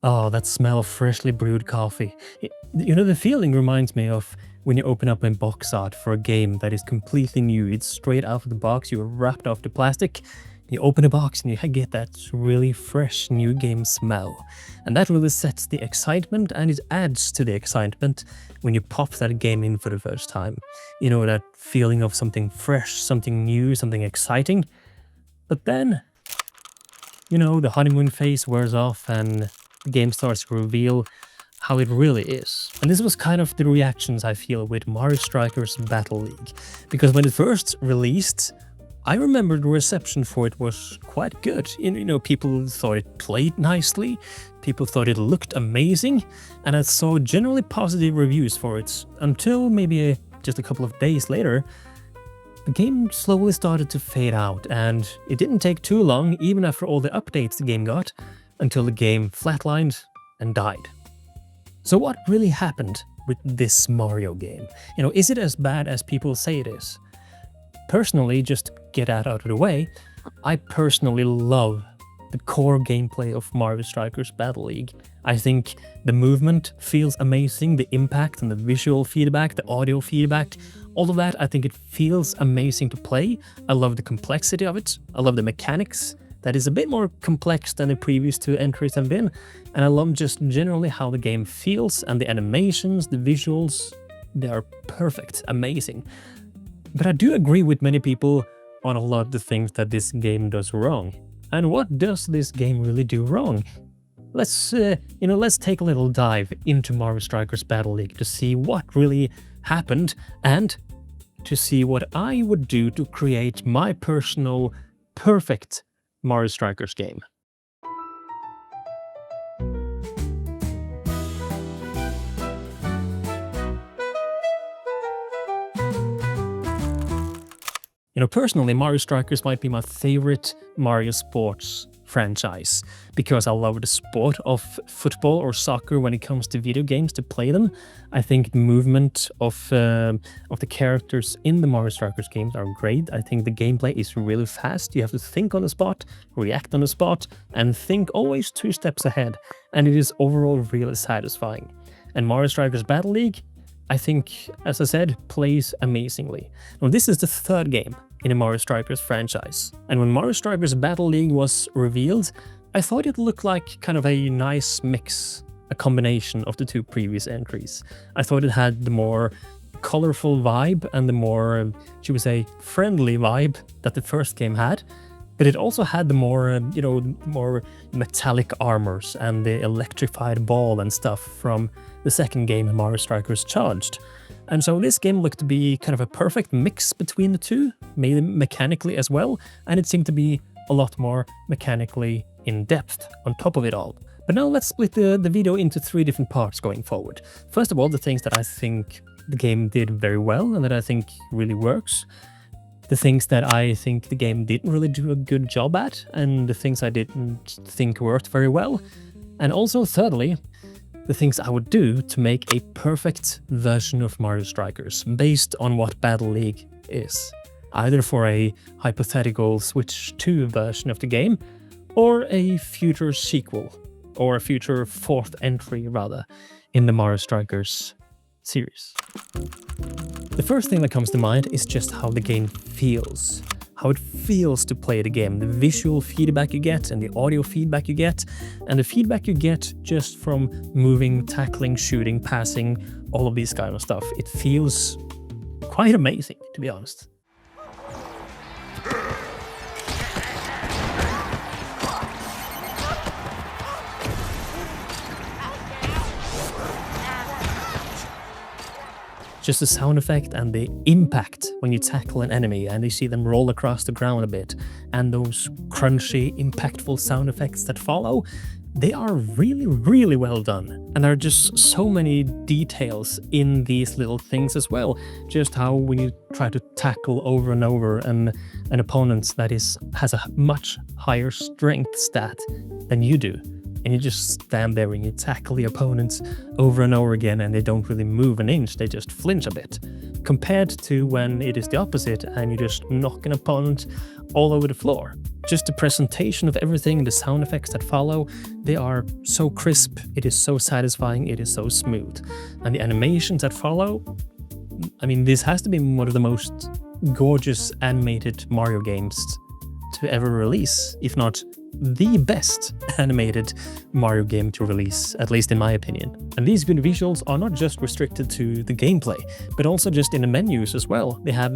Oh, that smell of freshly brewed coffee. The feeling reminds me of when you open up a box art for a game that is completely new. It's straight out of the box, you're wrapped off the plastic. You open the box and you get that really fresh new game smell. And that really sets the excitement and it adds to the excitement when you pop that game in for the first time. That feeling of something fresh, something new, something exciting. But then, the honeymoon phase wears off and the game starts to reveal how it really is. And this was kind of the reactions I feel with Mario Strikers Battle League. Because when it first released, I remember the reception for it was quite good. People thought it played nicely, people thought it looked amazing, and I saw generally positive reviews for it until maybe just a couple of days later. The game slowly started to fade out, and it didn't take too long, even after all the updates the game got, until the game flatlined and died. So what really happened with this Mario game? Is it as bad as people say it is? Personally, just to get that out of the way, I personally love the core gameplay of Mario Strikers Battle League. I think the movement feels amazing, the impact and the visual feedback, the audio feedback, all of that, I think it feels amazing to play. I love the complexity of it. I love the mechanics. That is a bit more complex than the previous two entries have been. And I love just generally how the game feels and the animations, the visuals, they are perfect, amazing. But I do agree with many people on a lot of the things that this game does wrong. And what does this game really do wrong? Let's take a little dive into Mario Strikers Battle League to see what really happened and to see what I would do to create my personal perfect Mario Strikers game. Personally, Mario Strikers might be my favorite Mario Sports franchise because I love the sport of football or soccer when it comes to video games to play them. I think the movement of the characters in the Mario Strikers games are great. I think the gameplay is really fast. You have to think on the spot, react on the spot, and think always 2 steps ahead. And it is overall really satisfying. And Mario Strikers Battle League, I think, as I said, plays amazingly. Now, this is the 3rd game in the Mario Strikers franchise. And when Mario Strikers Battle League was revealed, I thought it looked like kind of a nice mix, a combination of the 2 previous entries. I thought it had the more colorful vibe and the more, should we say, friendly vibe that the first game had. But it also had the more, more metallic armors and the electrified ball and stuff from the second game, Mario Strikers Charged. And so this game looked to be kind of a perfect mix between the 2, maybe mechanically as well, and it seemed to be a lot more mechanically in depth on top of it all. But now let's split the video into 3 different parts going forward. First of all, the things that I think the game did very well and that I think really works. The things that I think the game didn't really do a good job at, and the things I didn't think worked very well. And also, thirdly, the things I would do to make a perfect version of Mario Strikers based on what Battle League is. Either for a hypothetical Switch 2 version of the game, or a future sequel, or a future 4th entry rather, in the Mario Strikers series. The first thing that comes to mind is just how the game feels. How it feels to play the game, the visual feedback you get and the audio feedback you get, and the feedback you get just from moving, tackling, shooting, passing, all of these kind of stuff. It feels quite amazing, to be honest. Just the sound effect and the impact when you tackle an enemy and you see them roll across the ground a bit, and those crunchy, impactful sound effects that follow, they are really, really well done. And there are just so many details in these little things as well. Just how when you try to tackle over and over an opponent that has a much higher strength stat than you do, and you just stand there and you tackle the opponents over and over again and they don't really move an inch, they just flinch a bit. Compared to when it is the opposite and you just knock an opponent all over the floor. just the presentation of everything, the sound effects that follow, they are so crisp, it is so satisfying, it is so smooth. And the animations that follow, I mean, this has to be one of the most gorgeous animated Mario games to ever release, if not the best animated Mario game to release, at least in my opinion. And these good visuals are not just restricted to the gameplay, but also just in the menus as well. They have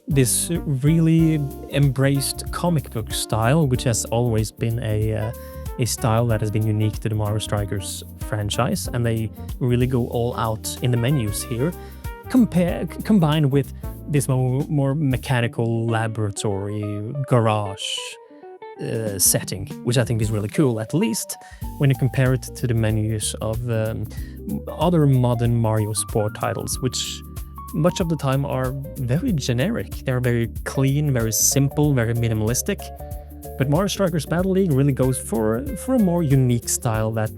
this really embraced comic book style, which has always been a style that has been unique to the Mario Strikers franchise, and they really go all out in the menus here, combined with this more mechanical laboratory garage setting, which I think is really cool, at least when you compare it to the menus of other modern Mario Sport titles, which much of the time are very generic. They're very clean, very simple, very minimalistic. But Mario Strikers Battle League really goes for a more unique style that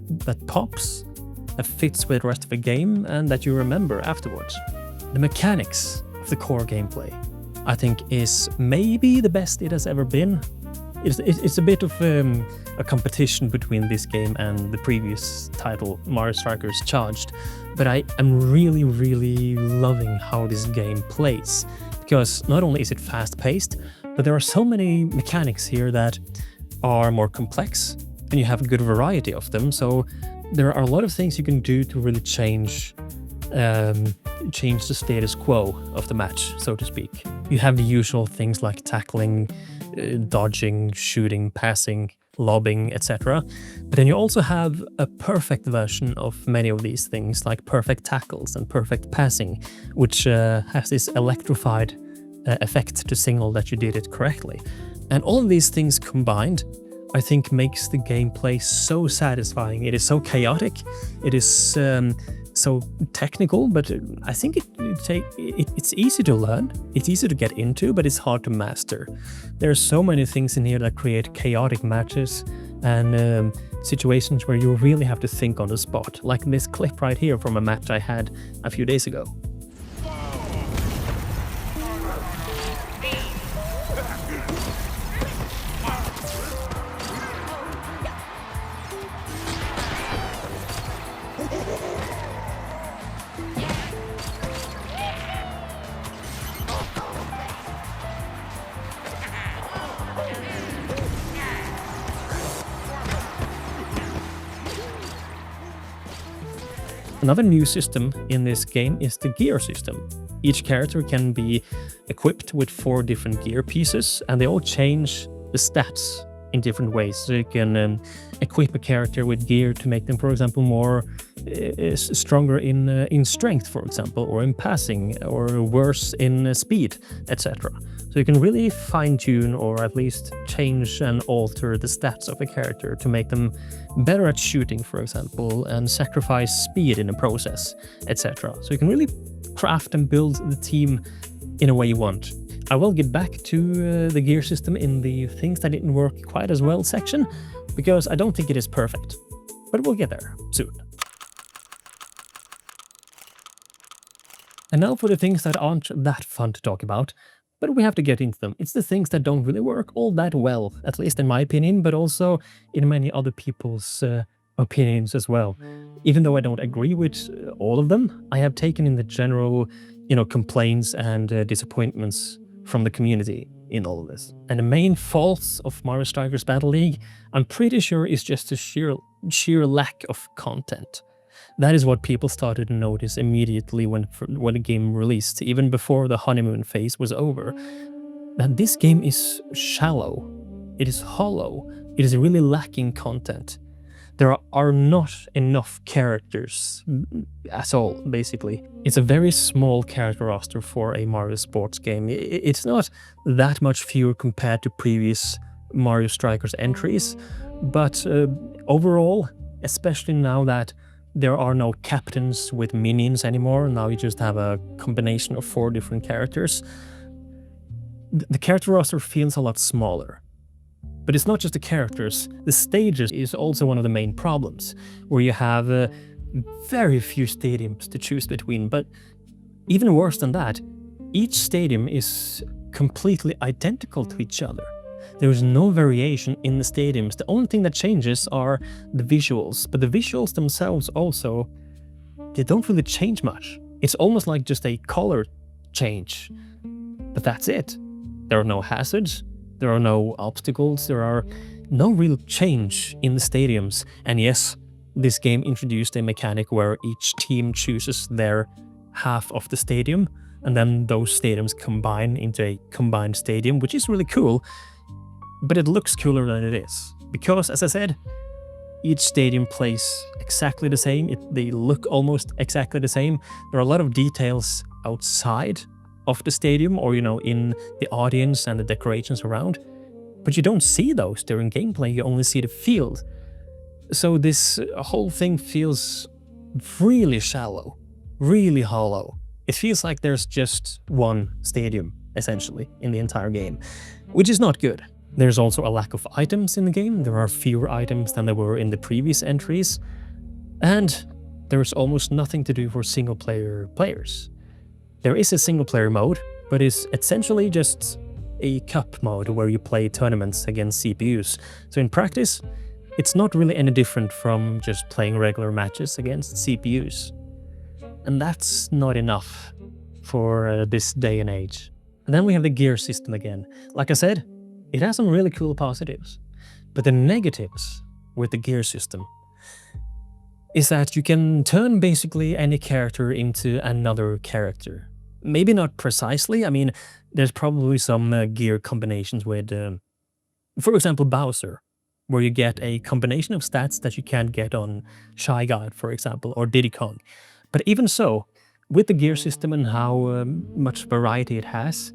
pops, that fits with the rest of the game, and that you remember afterwards. The mechanics of the core gameplay, I think, is maybe the best it has ever been. It's a bit of a competition between this game and the previous title, Mario Strikers Charged, but I am really, really loving how this game plays, because not only is it fast-paced, but there are so many mechanics here that are more complex, and you have a good variety of them, so there are a lot of things you can do to really change the status quo of the match, so to speak. You have the usual things like tackling, dodging, shooting, passing, lobbing, etc. But then you also have a perfect version of many of these things, like perfect tackles and perfect passing, which has this electrified effect to signal that you did it correctly. And all of these things combined, I think, makes the gameplay so satisfying. It is so chaotic, it is so technical, but I think it's easy to learn, it's easy to get into, but it's hard to master. There are so many things in here that create chaotic matches and situations where you really have to think on the spot, like this clip right here from a match I had a few days ago. Another new system in this game is the gear system. Each character can be equipped with 4 different gear pieces, and they all change the stats in different ways. So you can equip a character with gear to make them, for example, more stronger in strength, for example, or in passing, or worse in speed, etc. So you can really fine-tune, or at least change and alter the stats of a character to make them better at shooting, for example, and sacrifice speed in the process, etc. So you can really craft and build the team in a way you want. I will get back to the gear system in the things that didn't work quite as well section, because I don't think it is perfect. But we'll get there soon. And now for the things that aren't that fun to talk about, but we have to get into them. It's the things that don't really work all that well, at least in my opinion, but also in many other people's opinions as well. Even though I don't agree with all of them, I have taken in the general, complaints and disappointments from the community in all of this. And the main faults of Mario Strikers Battle League, I'm pretty sure, is just the sheer lack of content. That is what people started to notice immediately when the game released, even before the honeymoon phase was over. That this game is shallow, it is hollow, it is really lacking content. There are not enough characters at all, basically. It's a very small character roster for a Mario sports game. It's not that much fewer compared to previous Mario Strikers entries, but overall, especially now that there are no captains with minions anymore, now you just have a combination of 4 different characters, the character roster feels a lot smaller. But it's not just the characters, the stages is also one of the main problems, where you have very few stadiums to choose between, but even worse than that, each stadium is completely identical to each other. There's no variation in the stadiums. The only thing that changes are the visuals, but the visuals themselves also, they don't really change much. It's almost like just a color change, but that's it. There are no hazards, there are no obstacles, there are no real change in the stadiums. And yes, this game introduced a mechanic where each team chooses their half of the stadium, and then those stadiums combine into a combined stadium, which is really cool, but it looks cooler than it is. Because, as I said, each stadium plays exactly the same, they look almost exactly the same. There are a lot of details outside of the stadium, or in the audience and the decorations around, but you don't see those during gameplay, you only see the field. So this whole thing feels really shallow, really hollow. It feels like there's just one stadium, essentially, in the entire game, which is not good. There's also a lack of items in the game. There are fewer items than there were in the previous entries, and there's almost nothing to do for single-player players. There is a single-player mode, but it's essentially just a cup mode where you play tournaments against CPUs. So in practice, it's not really any different from just playing regular matches against CPUs. And that's not enough for this day and age. And then we have the gear system again. Like I said, it has some really cool positives. But the negatives with the gear system is that you can turn basically any character into another character. Maybe not precisely. I mean, there's probably some gear combinations with, for example, Bowser, where you get a combination of stats that you can't get on Shy Guy, for example, or Diddy Kong. But even so, with the gear system and how much variety it has,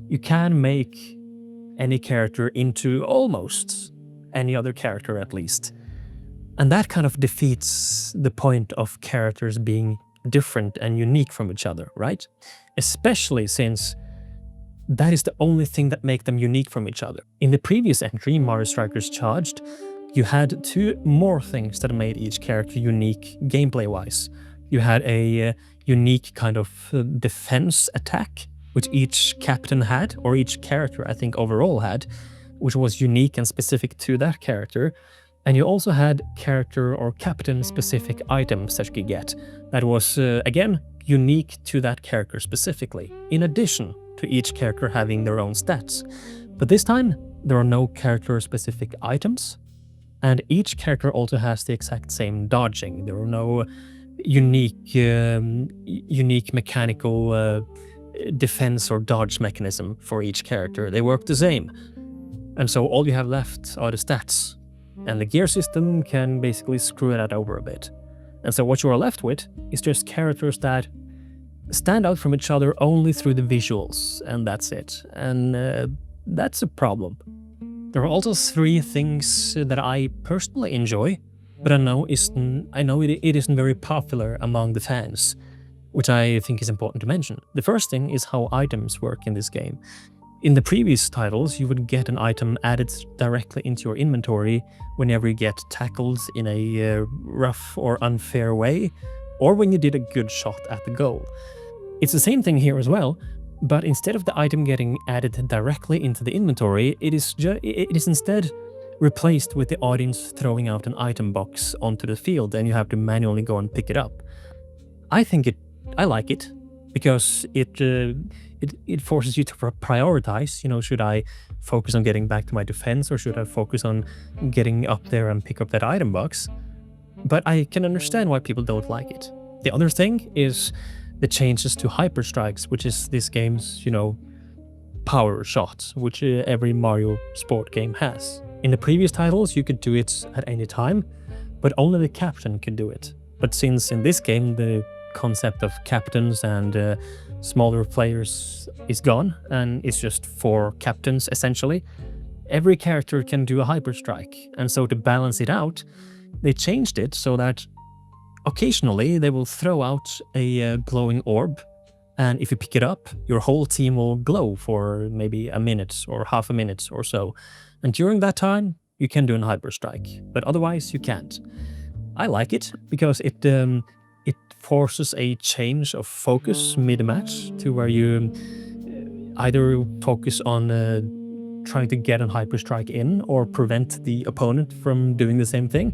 you can make any character into almost any other character at least. And that kind of defeats the point of characters being different and unique from each other, right? Especially since that is the only thing that makes them unique from each other. In the previous entry, Mario Strikers Charged, you had two more things that made each character unique gameplay-wise. You had a unique kind of defense attack, which each captain had, or each character I think overall had, which was unique and specific to that character. And you also had character or captain specific items that you could get. That was, again, unique to that character specifically, in addition to each character having their own stats. But this time, there are no character specific items, and each character also has the exact same dodging. There are no unique mechanical defense or dodge mechanism for each character. They work the same. And so all you have left are the stats. And the gear system can basically screw that over a bit. And so what you are left with is just characters that stand out from each other only through the visuals, and that's it. And that's a problem. There are also three things that I personally enjoy, but I know it isn't very popular among the fans, which I think is important to mention. The first thing is how items work in this game. In the previous titles, you would get an item added directly into your inventory whenever you get tackled in a rough or unfair way, or when you did a good shot at the goal. It's the same thing here as well, but instead of the item getting added directly into the inventory, it is instead replaced with the audience throwing out an item box onto the field, and you have to manually go and pick it up. I like it because it forces you to prioritize. Should I focus on getting back to my defense, or should I focus on getting up there and pick up that item box? But I can understand why people don't like it. The other thing is the changes to hyper strikes, which is this game's, power shot, which every Mario sport game has. In the previous titles, you could do it at any time, but only the captain could do it. But since in this game the concept of captains and smaller players is gone, and it's just 4 captains essentially, every character can do a hyper strike. And so to balance it out, they changed it so that occasionally they will throw out a glowing orb, and if you pick it up, your whole team will glow for maybe a minute or half a minute or so. And during that time, you can do an hyper strike, but otherwise you can't. I like it because it forces a change of focus mid-match to where you either focus on trying to get a hyperstrike in or prevent the opponent from doing the same thing.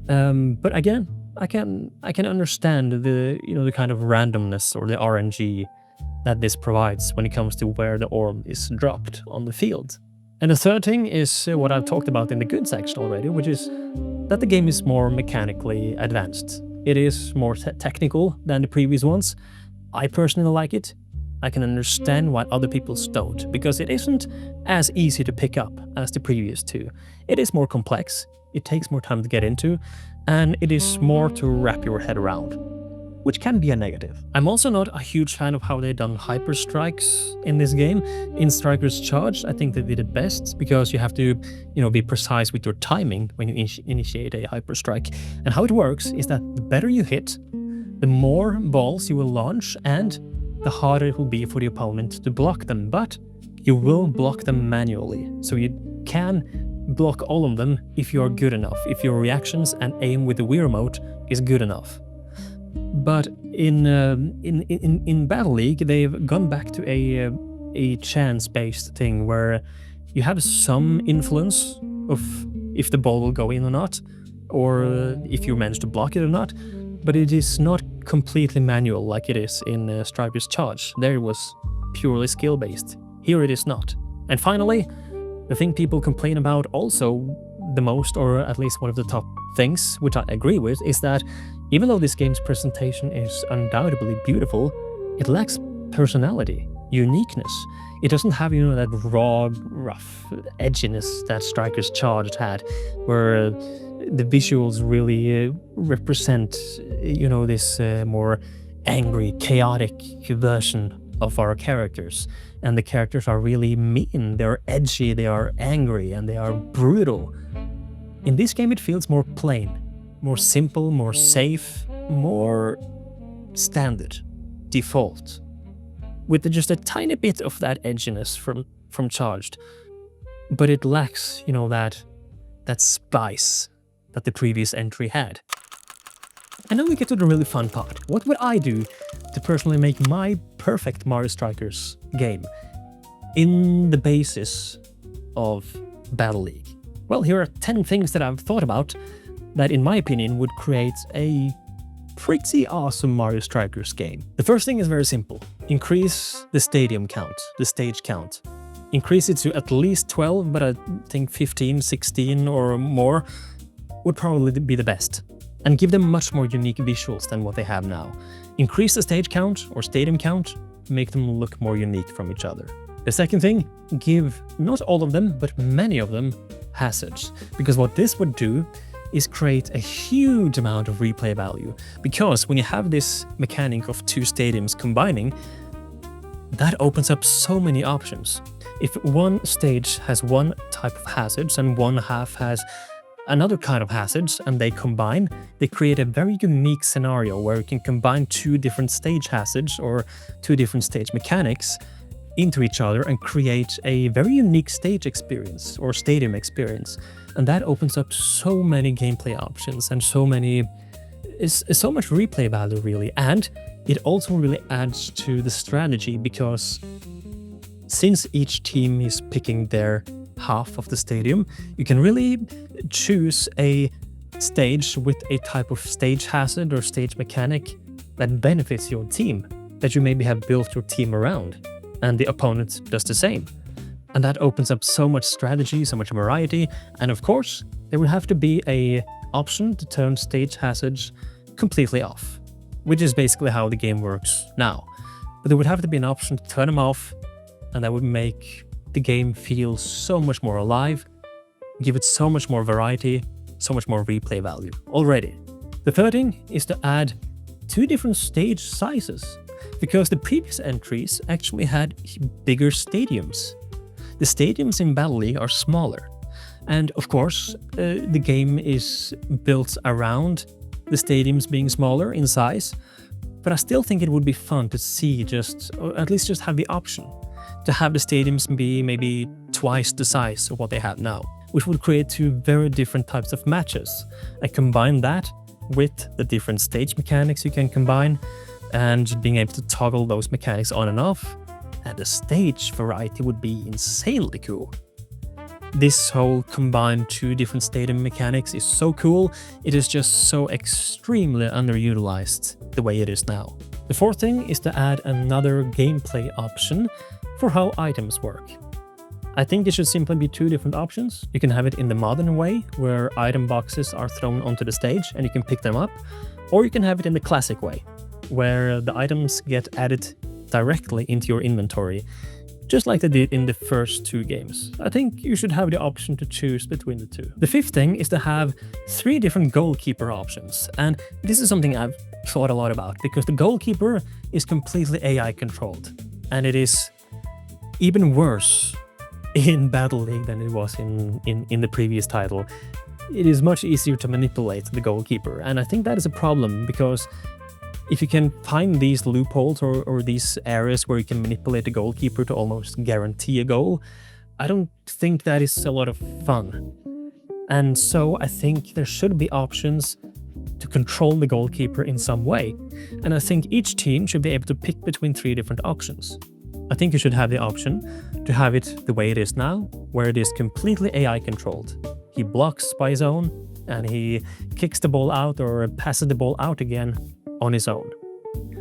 But again, I can understand the kind of randomness or the RNG that this provides when it comes to where the orb is dropped on the field. And the third thing is what I've talked about in the good section already, which is that the game is more mechanically advanced. It is more technical than the previous ones. I personally like it. I can understand why other people don't, because it isn't as easy to pick up as the previous two. It is more complex, it takes more time to get into, and it is more to wrap your head around, which can be a negative. I'm also not a huge fan of how they've done hyper strikes in this game. In Striker's Charge, I think they did it best because you have to, be precise with your timing when you initiate a hyper strike. And how it works is that the better you hit, the more balls you will launch and the harder it will be for the opponent to block them. But you will block them manually, so you can block all of them if you are good enough, if your reactions and aim with the Wii remote is good enough. But in Battle League, they've gone back to a chance-based thing where you have some influence of if the ball will go in or not, or if you manage to block it or not, but it is not completely manual like it is in Striker's Charge. There it was purely skill-based. Here it is not. And finally, the thing people complain about also the most, or at least one of the top things, which I agree with, is that even though this game's presentation is undoubtedly beautiful, it lacks personality, uniqueness. It doesn't have, that raw, rough edginess that Striker's Charge had, where the visuals really represent, this more angry, chaotic version of our characters. And the characters are really mean, they're edgy, they are angry, and they are brutal. In this game, it feels more plain, more simple, more safe, more standard, default, with just a tiny bit of that edginess from Charged. But it lacks, that spice that the previous entry had. And then we get to the really fun part. What would I do to personally make my perfect Mario Strikers game in the basis of Battle League? Well, here are 10 things that I've thought about that, in my opinion, would create a pretty awesome Mario Strikers game. The first thing is very simple. Increase the stadium count, the stage count. Increase it to at least 12, but I think 15, 16 or more would probably be the best. And give them much more unique visuals than what they have now. Increase the stage count or stadium count, make them look more unique from each other. The second thing, give not all of them, but many of them hazards. Because what this would do is create a huge amount of replay value. Because when you have this mechanic of two stadiums combining, that opens up so many options. If one stage has one type of hazards and one half has another kind of hazards and they combine, they create a very unique scenario where you can combine two different stage hazards or two different stage mechanics into each other and create a very unique stage experience or stadium experience. And that opens up so many gameplay options and so much replay value really. And it also really adds to the strategy, because since each team is picking their half of the stadium, you can really choose a stage with a type of stage hazard or stage mechanic that benefits your team, that you maybe have built your team around, and the opponent does the same. And that opens up so much strategy, so much variety, and of course, there will have to be an option to turn stage hazards completely off, which is basically how the game works now. But there would have to be an option to turn them off, and that would make the game feel so much more alive, give it so much more variety, so much more replay value already. The third thing is to add 2 different stage sizes, because the previous entries actually had bigger stadiums. The stadiums in Battle League are smaller, and of course the game is built around the stadiums being smaller in size, but I still think it would be fun to see or at least just have the option to have the stadiums be maybe twice the size of what they have now, which would create 2 very different types of matches. And combine that with the different stage mechanics you can combine, and being able to toggle those mechanics on and off, and the stage variety would be insanely cool. This whole combined two different stadium mechanics is so cool. It is just so extremely underutilized the way it is now. The fourth thing is to add another gameplay option for how items work. I think it should simply be two different options. You can have it in the modern way, where item boxes are thrown onto the stage and you can pick them up, or you can have it in the classic way, where the items get added directly into your inventory, just like they did in the first two games. I think you should have the option to choose between the two. The fifth thing is to have 3 different goalkeeper options, and this is something I've thought a lot about, because the goalkeeper is completely AI controlled, and it is even worse in Battle League than it was in the previous title. It is much easier to manipulate the goalkeeper, and I think that is a problem, because if you can find these loopholes or these areas where you can manipulate the goalkeeper to almost guarantee a goal, I don't think that is a lot of fun. And so I think there should be options to control the goalkeeper in some way. And I think each team should be able to pick between 3 different options. I think you should have the option to have it the way it is now, where it is completely AI controlled. He blocks by his own, and he kicks the ball out or passes the ball out again on his own.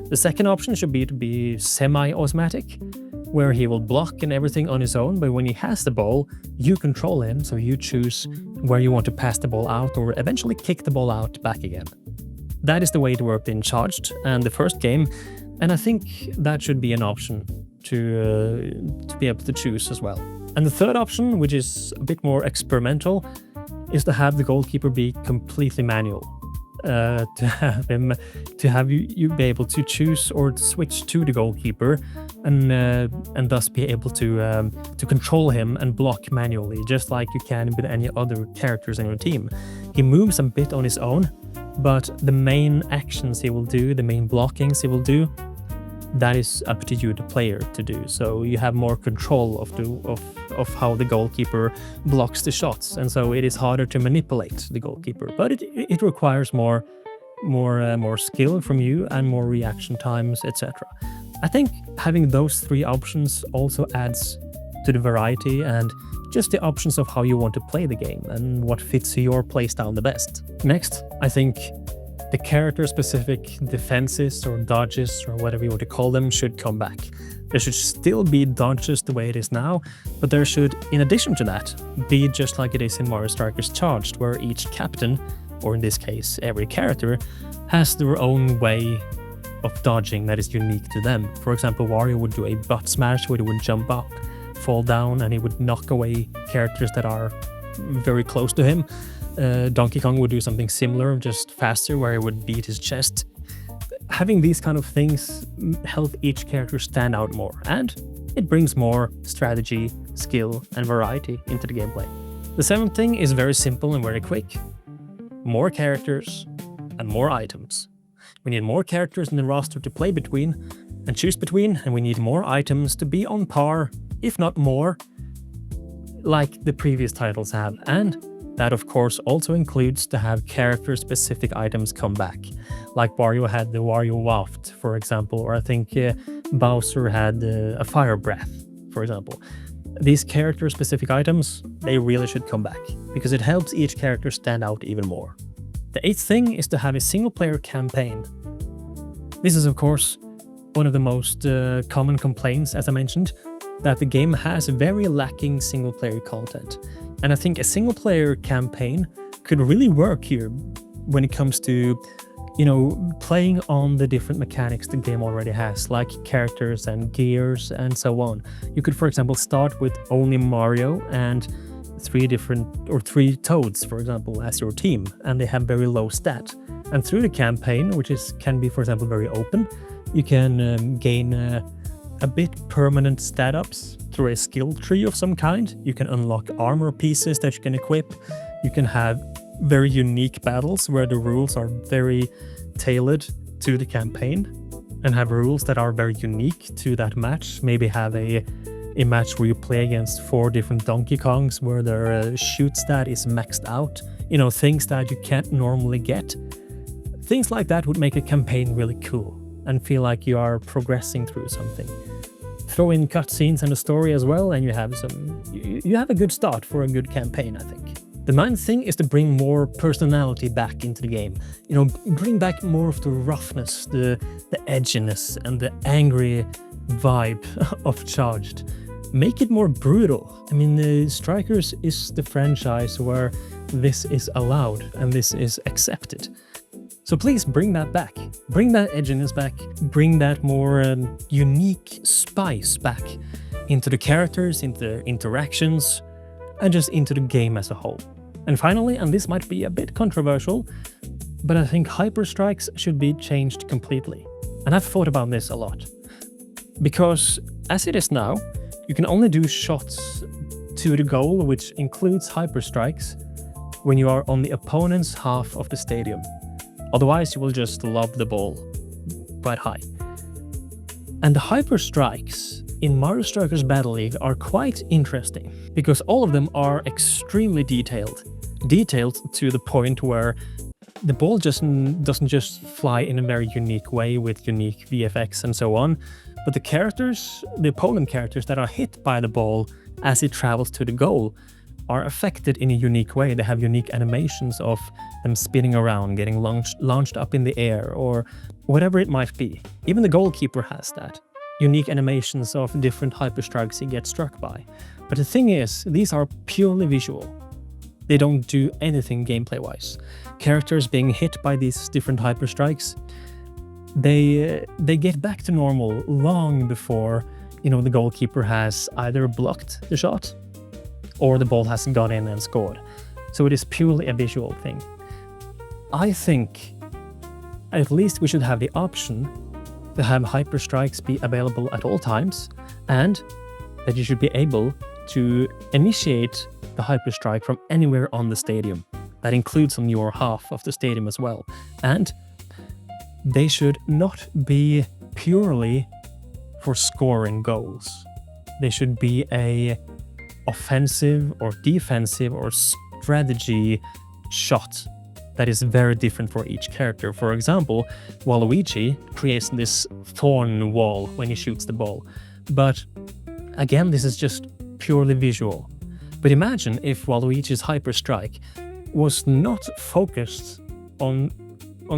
The second option should be to be semi-automatic, where he will block and everything on his own, but when he has the ball, you control him, so you choose where you want to pass the ball out or eventually kick the ball out back again. That is the way it worked in Charged and the first game, and I think that should be an option to be able to choose as well. And the third option, which is a bit more experimental, is to have the goalkeeper be completely manual. To have you be able to choose or switch to the goalkeeper, and thus be able to control him and block manually, just like you can with any other characters in your team. He moves a bit on his own, but the main actions he will do, the main blockings he will do, that is up to you, the player, to do. So you have more control of how the goalkeeper blocks the shots, and so it is harder to manipulate the goalkeeper. But it requires more skill from you and more reaction times, etc. I think having those 3 options also adds to the variety and just the options of how you want to play the game and what fits your playstyle the best. Next, I think the character-specific defenses or dodges or whatever you want to call them should come back. There should still be dodges the way it is now, but there should, in addition to that, be just like it is in Mario Strikers Charged, where each captain, or in this case every character, has their own way of dodging that is unique to them. For example, Wario would do a butt smash where he would jump up, fall down, and he would knock away characters that are very close to him. Donkey Kong would do something similar, just faster, where he would beat his chest. Having these kind of things help each character stand out more, and it brings more strategy, skill, and variety into the gameplay. The 7th thing is very simple and very quick. More characters and more items. We need more characters in the roster to play between and choose between, and we need more items to be on par, if not more, like the previous titles have. And that, of course, also includes to have character-specific items come back. Like Wario had the Wario Waft, for example, or I think Bowser had a Fire Breath, for example. These character-specific items, they really should come back, because it helps each character stand out even more. The 8th thing is to have a single-player campaign. This is, of course, one of the most common complaints, as I mentioned, that the game has very lacking single-player content. And I think a single-player campaign could really work here when it comes to, playing on the different mechanics the game already has, like characters and gears and so on. You could, for example, start with only Mario and 3 Toads, for example, as your team, and they have very low stat. And through the campaign, which can be, for example, very open, you can gain a bit permanent stat ups through a skill tree of some kind. You can unlock armor pieces that you can equip. You can have very unique battles where the rules are very tailored to the campaign and have rules that are very unique to that match. Maybe have a match where you play against 4 different Donkey Kongs where their shoot stat is maxed out. Things that you can't normally get. Things like that would make a campaign really cool and feel like you are progressing through something. throw in cutscenes and a story as well, and you have a good start for a good campaign, I think. The main thing is to bring more personality back into the game. You know, bring back more of the roughness, the edginess, and the angry vibe of Charged. Make it more brutal. I mean, Strikers is the franchise where this is allowed and this is accepted. So please bring that back. Bring that edginess back. Bring that more unique spice back into the characters, into the interactions, and just into the game as a whole. And finally, and this might be a bit controversial, but I think hyper strikes should be changed completely. And I've thought about this a lot. Because as it is now, you can only do shots to the goal, which includes hyper strikes, when you are on the opponent's half of the stadium. Otherwise, you will just lob the ball quite high. And the hyper strikes in Mario Strikers Battle League are quite interesting, because all of them are extremely detailed. Detailed to the point where the ball doesn't just fly in a very unique way with unique VFX and so on, but the characters, the opponent characters that are hit by the ball as it travels to the goal are affected in a unique way. They have unique animations of them spinning around, getting launched up in the air, or whatever it might be. Even the goalkeeper has that. Unique animations of different hyperstrikes he gets struck by. But the thing is, these are purely visual. They don't do anything gameplay-wise. Characters being hit by these different hyperstrikes, they get back to normal long before, you know, the goalkeeper has either blocked the shot or the ball has gone in and scored. So it is purely a visual thing. I think at least we should have the option to have hyper strikes be available at all times, and that you should be able to initiate the hyper strike from anywhere on the stadium. That includes on your half of the stadium as well. And they should not be purely for scoring goals. They should be a offensive or defensive or strategy shot that is very different for each character. For example, Waluigi creates this thorn wall when he shoots the ball. But again, this is just purely visual. But imagine if Waluigi's hyper strike was not focused on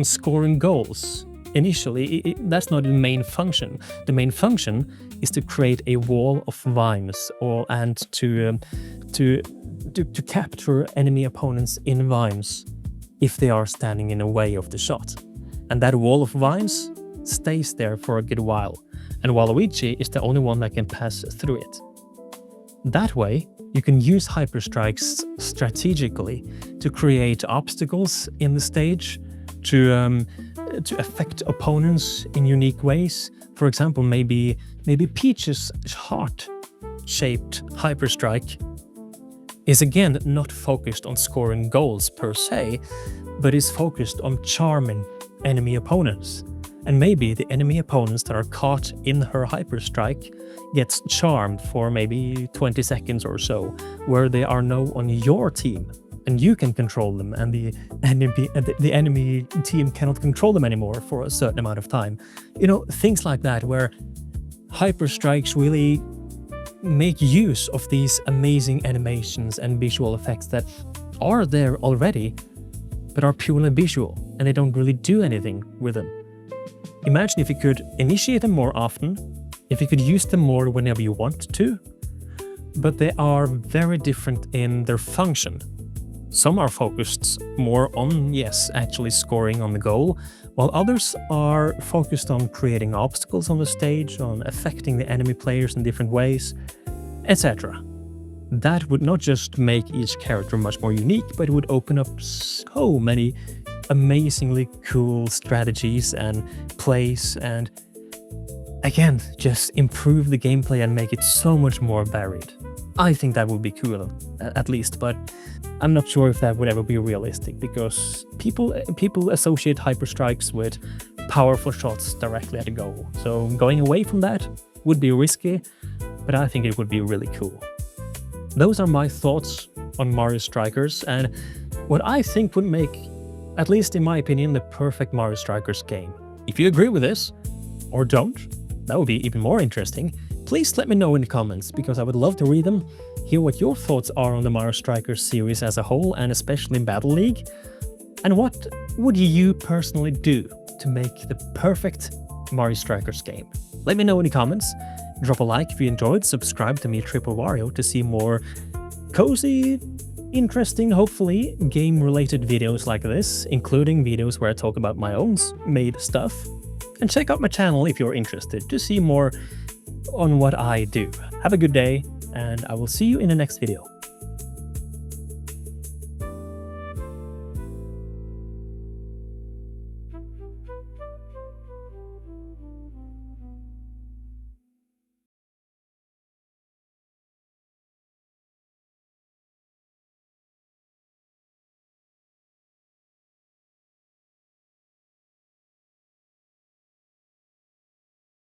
scoring goals. Initially, that's not the main function. The main function is to create a wall of vines, and to capture enemy opponents in vines if they are standing in the way of the shot. And that wall of vines stays there for a good while, and Waluigi is the only one that can pass through it. That way, you can use hyper strikes strategically to create obstacles in the stage, to affect opponents in unique ways. For example, maybe Peach's heart-shaped hyperstrike is again not focused on scoring goals per se, but is focused on charming enemy opponents. And maybe the enemy opponents that are caught in her hyperstrike gets charmed for maybe 20 seconds or so, where they are now on your team. And you can control them, and the enemy team cannot control them anymore for a certain amount of time. You know, things like that, where hyper strikes really make use of these amazing animations and visual effects that are there already, but are purely visual, and they don't really do anything with them. Imagine if you could initiate them more often, if you could use them more whenever you want to, but they are very different in their function. Some are focused more on, yes, actually scoring on the goal, while others are focused on creating obstacles on the stage, on affecting the enemy players in different ways, etc. That would not just make each character much more unique, but it would open up so many amazingly cool strategies and plays, and again, just improve the gameplay and make it so much more varied. I think that would be cool, at least, but I'm not sure if that would ever be realistic, because people associate hyperstrikes with powerful shots directly at the goal. So going away from that would be risky, but I think it would be really cool. Those are my thoughts on Mario Strikers, and what I think would make, at least in my opinion, the perfect Mario Strikers game. If you agree with this, or don't, that would be even more interesting. please let me know in the comments, because I would love to read them, hear what your thoughts are on the Mario Strikers series as a whole, and especially in Battle League. And what would you personally do to make the perfect Mario Strikers game? Let me know in the comments. Drop a like if you enjoyed, subscribe to me, Triple Wario, to see more cozy, interesting, hopefully, game-related videos like this, including videos where I talk about my own made stuff. And check out my channel if you're interested to see more on what I do. Have a good day, and I will see you in the next video.